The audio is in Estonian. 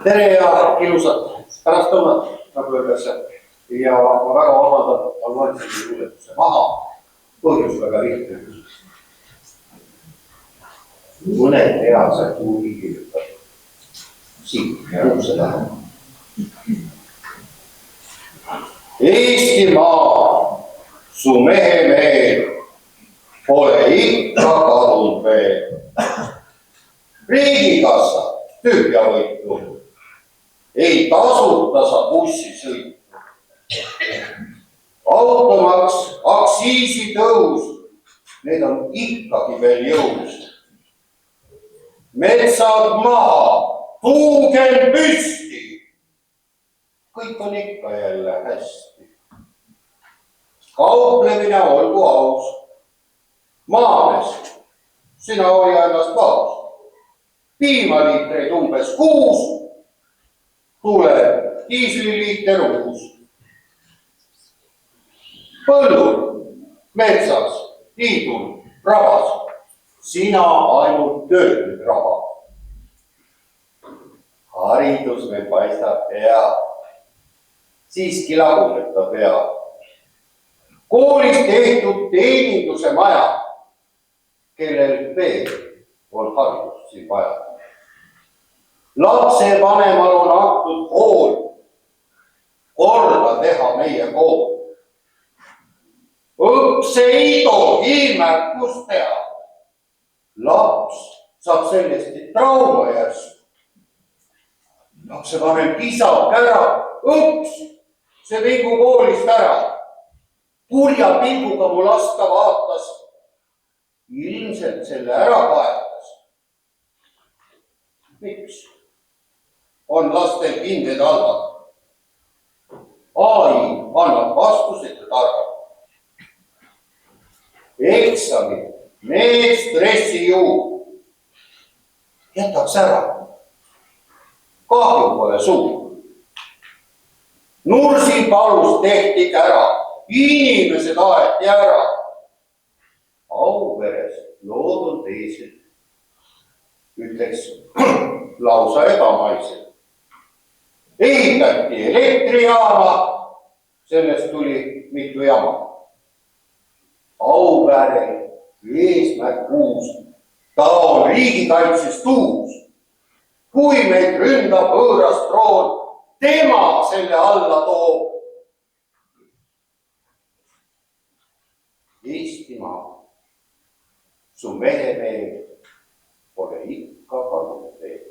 tere ja ilusat pärastlõunat, nagu öeldakse. Ja ma väga vabandan, ma loen selle luuletuse maha. Põhjus väga lihtne. Mõned teadlased kuhugi kirjutavad. Siit kuuse taha. Eestimaa, su mehe meel pole ikka kadunud veel. Riigikassa tühja võitu. Ei tasuta sa bussi sõitu. Automaks, aktsiisitõus, need on ikkagi veel jõus. Metsad maha, tuugel püsti. Kõik on ikka jälle hästi. Kauplemine olgu aus. Maames, sina hoia ennast vaos. Piimaliitreid umbes 6, tuleb diisliliiter uus. Põllul, metsas, tiidul, rabas, sina ainult töötud raba. Haridus meil paistab hea, siiski laguneb ta pea. Koolis tehtud teeninduse maja, kellel veel on haridust siin vaja. Lapsevanemal on antud kool, korda teha meie kool. Õpse ei tohi märkust teha. Laps saab sellest trauma järsk. Lapsevanem kisab ära, õps, see vingu koolist ära. Kurja pilguga mu lasta vaatas, ilmselt selle ära kaetas. Miks on lastel kinded halvad? AI annab vastused ja targad. Eksamid, need stressi juur. Jätaks ära. Kahju pole suur. Nursipalus tehti kära. Inimesed aeti ära. Auveres loodud teised. Ütleks lausa ebamaised. Ehitati elektrijaama. Sellest tuli mitu jama. Auväärel eesmärk uus, ta on riigikaitsest uus. Kui meid ründab võõras troon, tema selle alla toob. Eestimaa, su mehe meel pole ikka kadunud veel.